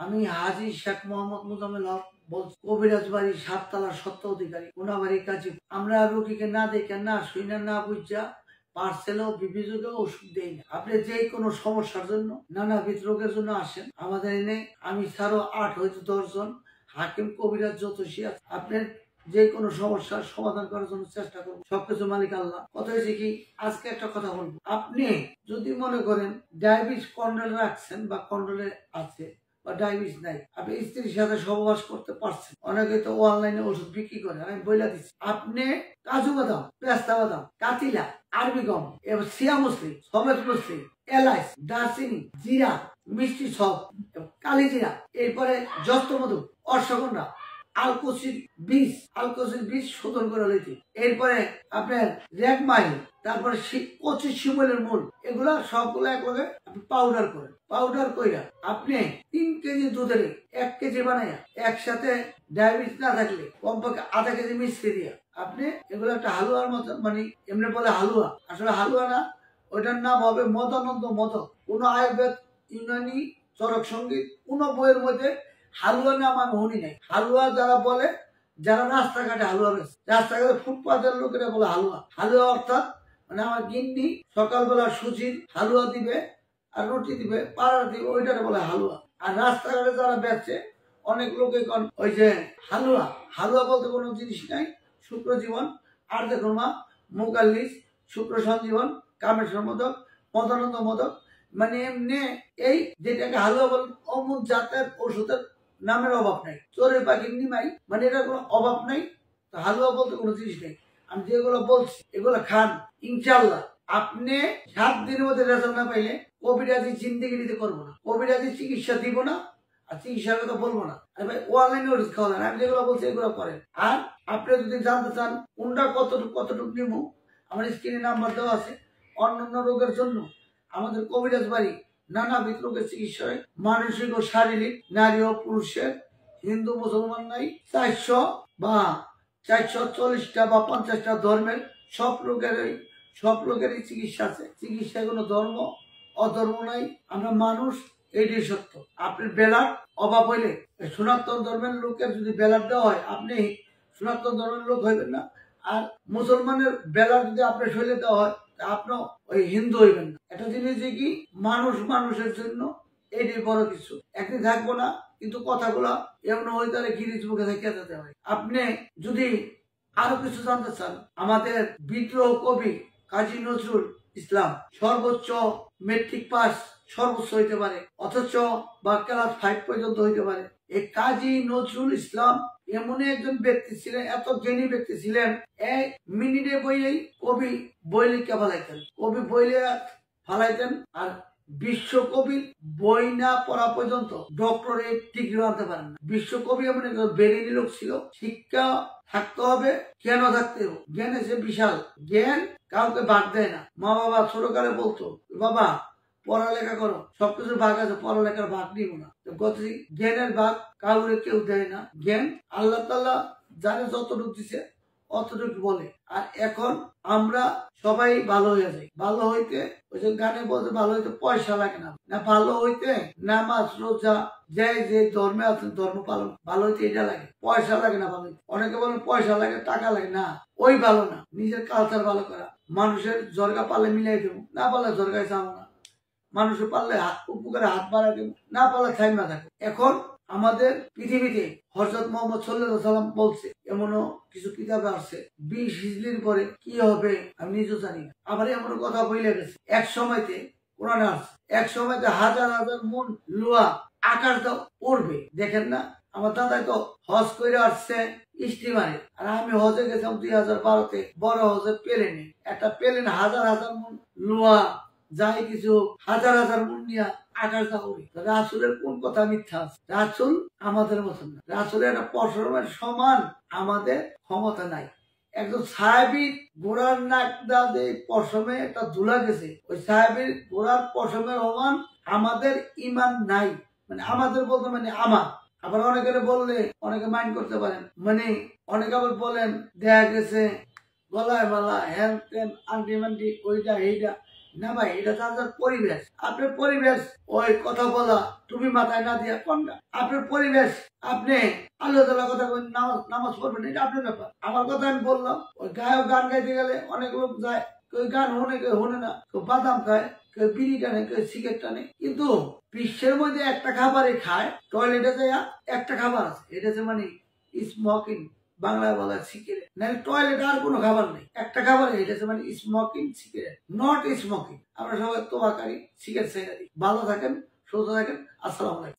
আমি হাজী শেখ মোহাম্মদ মুজাম্মেল হক বলছি, কবিরাজ বাড়ি সাততলা সত্য অধিকারী কোনাবাড়ি কাজী। আমরা রোগীকে না দেখে না শুনে না বুঝা পার্সেল ও বিবিধ ওষুধ দেই না। আপনি যে কোনো সমস্যার জন্য নানাবিধ রোগের জন্য আসেন আমাদের এনে, আমি ছাড়াও 8 হয়তো 10 জন হাকিম কবিরাজ জ্যোতিষী আছে। আপনার যে কোনো সমস্যার সমাধান করার জন্য চেষ্টা করবো। সবকিছু মালিক আল্লাহ। কথা হয়েছে কি, আজকে একটা কথা বলবো। আপনি যদি মনে করেন ডায়াবেটিস কন্ট্রোলে রাখছেন বা কন্ট্রোলে আছে বা ডায়াবেটিস নাই, আপনি স্ত্রীর সাথে সহবাস করতে পারছেন, অনেকে তো অনলাইনে ওষুধ বিক্রি করে, আমি বলে দিচ্ছি। আপনি কাজু বাদাম, পেস্তা বাদাম, কাতিলা, আরবি গম, এবার সিয়া মুসলি, সমেত মুসলি, এলাচ, দারচিনি, জিরা, মিষ্টি সব, কালি জিরা, এরপরে জস্ত মধু, অশ্বগন্ধা, আলকোসির বীজ শোধন করে লইতে, এরপরে আপনার রেগমাইল, তারপরে কচি শিমুলের মূল, এগুলা সবগুলো একলগে পাউডার করেন। পাউডার কইরা আপনি 3 কেজি দুধের 1 কেজি বানাইয়া একসাথে ডায়াবেটিস না থাকলে কমপক্ষে আধা কেজি মিষ্টি দিয়া আপনি এগুলো একটা হালুয়ার মতো, মানে এমনি বলে হালুয়া, আসলে হালুয়া না, ওইটার নাম হবে মদানন্দ মদক। কোন আয়ুর্বেদ, ইউনানি, চরক সঙ্গীত কোন বইয়ের মধ্যে হালুয়া নাম আমি শুনি নাই। হালুয়া যারা বলে, যারা রাস্তাঘাটে হালুয়া বেছে, রাস্তাঘাটে ফুটপাতের লোকেরা বলে হালুয়া। হালুয়া অর্থাৎ মানে আমার গিন্নি সকালবেলা সুজির হালুয়া দিবে আর রুটি দিবে, পাড়ার দিবে, ওইটারে বলে হালুয়া। আর রাস্তাঘাটে যারা বেচে অনেক লোকে ওই যে হালুয়া, হালুয়া বলতে কোনো জিনিস নাই। শুক্র জীবন আর দেখুন মা, মুকাল্লিস, শুক্র সঞ্জীবন, কামেশ্বর মোদক, মদানন্দ মোদক, মানে এমনি এই যেটাকে হালুয়া বল, অমুক জাতের ওষুধের নামের অভাব নাই। চোরের পাখির নিমাই, মানে এটা কোনো অভাব নাই। হালুয়া বলতে কোনো জিনিস নেই। আমি যেগুলো বলছি এগুলো খান, ইনশাল্লাহ আপনি 7 দিনের মধ্যে রেজাল্ট না পাইলে কবিরাজি জিন্দিগিতে করবো না, কবিরাজি চিকিৎসা দিব না, আর চিকিৎসার কথা বলবো না। ভাই অনলাইনে ওষুধ খাওয়ালেন, আমি যেগুলো বলছি এগুলো করেন। আর আপনি যদি জানতে চান কোনটা কতটুকু নিব, আমার স্ক্রিনে নাম্বার দেওয়া আছে। অন্যান্য রোগের জন্য আমাদের কবিরাজ বাড়ি নানাবিধ রোগের চিকিৎসায়, মানসিক ও শারীরিক, নারী ও পুরুষের, হিন্দু মুসলমান নাই, 400 বা 440টা বা 50টা ধর্মের সব লোকেরই চিকিৎসা আছে। চিকিৎসা কোনো ধর্ম অধর্ম নাই, আমরা মানুষ, এইটাই সত্য। আপনার বেলার অভাব হইলে সনাতন ধর্মের লোকের যদি বেলার দেওয়া হয়, আপনি সনাতন ধর্মের লোক হইবেন না। আর মুসলমানের বেলার যদি আপনার শরীরে দেওয়া হয়, আপনার ওই হিন্দু হইবেন না। একটা জিনিস যে কি, মানুষের জন্য এটাই বড় কিছু। একদিন থাকবো না, কিন্তু কথাগুলা এমন হইতে পারে গিরিজ মুখে থেকে যেতে হয়। আপনি যদি আরো কিছু জানতে চান, আমাদের বিদ্রোহ কবি কাজী নজরুল ইসলাম সর্বোচ্চ মেট্রিক পাস সর্বোচ্চ হইতে পারে, অথচ বা ক্লাস 5 পর্যন্ত হইতে পারে। এই কাজী নজরুল ইসলাম এমন একজন ব্যক্তি ছিলেন, এত জ্ঞানী ব্যক্তি ছিলেন, 1 মিনিটে বইলেই কবি বই লিখে ফেলাইতেন, কবি বই ফালাইতেন। আর বিশ্বকবির বই না পড়া পর্যন্ত ডক্টরেট ডিগ্রি আনতে পারেন না। বিশ্বকবি এমন একজন বেরেনি লোক ছিল। শিক্ষা থাকতে হবে, জ্ঞান থাকতে হবে। জ্ঞান এসে বিশাল, জ্ঞান কাউকে ভাগ দেয় না। মা বাবা ছোটকালে বলতো, বাবা পড়ালেখা করো, সবকিছু ভাগ আছে, পড়ালেখার ভাগ নিব না। জ্ঞানের ভাগ কাউরে কেউ দেয় না। জ্ঞান আল্লাহ তাআলা যারা যতটুকু দিছে অতটুকু বলে। আর এখন আমরা সবাই ভালো হয়ে যাই। ভালো হইতে ওই যে গানে বলতে, ভালো হইতে পয়সা লাগে না, না ভালো হইতে নামাজ রোজা যে ধর্মে আছেন ধর্ম পালন, ভালো হইতে এটা লাগে, পয়সা লাগে না ভালো হইতে। অনেকে বলেন পয়সা লাগে, টাকা লাগে, না ওই ভালো না। নিজের কালচার ভালো করা, মানুষের জরগা পারলে মিলাই দেবো, না পারলে জরগায় যাবো না। মানুষের পারলে উপকারে হাত বাড়াই দেবো, না পারলে থাইমা থাকো। এখন আমাদের পৃথিবীতে হযরত মুহাম্মদ সাল্লাল্লাহু আলাইহি ওয়াসাল্লাম বলছে, এমনও কিছু কিতাবে আছে 20 হিজরির পরে কি হবে আমি নিজেও জানি না। আবার এমন কথা বইলে গেছে, এক সময়তে কোরআনে আছে, এক সময়তে হাজার হাজার মন লোহা আকাশে উড়বে। দেখেন না, আমার দাদাই তো হজ করে আসছে স্টিমারে, আর আমি হজে গেছিলাম 2012-তে, বড় হজে প্লেনে। একটা প্লেন হাজার হাজার মন লোহা যাই কিছু হাজার হাজার মন নিয়ে আকাশ দাউড়ে। রাসূলের কোন কথা মিথ্যা আছে? রাসূল আমাদের মতন না, রাসূলের একটা পশমের সমান আমাদের ক্ষমতা নাই। একজন সাহাবীর ঘোড়ার নাক দা পশমে একটা ধুলা গেছে, ওই সাহাবীর ঘোড়ার পশমের সমান আমাদের ইমান নাই। মানে আমাদের বলতে মানে আমার। আবার অনেকের বললে অনেকে মাইন্ড করতে পারেন, মানে অনেকে আবার বলেন দেখা গেছে গলায় মালা, হ্যান ত্যান, আংটি মান্টি, ওইটা এইটা, না ভাই, এটা তো আপনার পরিবেশ। আপনার পরিবেশ ওই কথা বলা তুমি মাথায় না দিয়া কোনটা আপনার পরিবেশ। আপনি আল্লাহ তাআলা কথা বলেন, নামাজ পড়বেন, এটা আপনার ব্যাপার। আমার কথা আমি বললাম। ওই গায়ক গান গাইতে গেলে অনেক লোক যায়, কেউ গান শোনে, কেউ শোনে না, কেউ বাদাম খায়, কেউ বিড়ি টানে, কেউ সিগারেট টানে। কিন্তু বিশ্বের মধ্যে একটা খাবারই খায়, টয়লেটে যায় একটা খাবার আছে, এটা হচ্ছে মানে স্মোকিং। বাংলায় বলা সিগারেট, নাহলে টয়লেট আর কোনো খাবার নেই। একটা খাবার এটা হচ্ছে মানে স্মোকিং সিগারেট, নট স্মোকিং। আমরা সবাই তোবাকারী সিগারেট ছেড়ে দিই। ভালো থাকেন, সুস্থ থাকেন। আসসালামু আলাইকুম।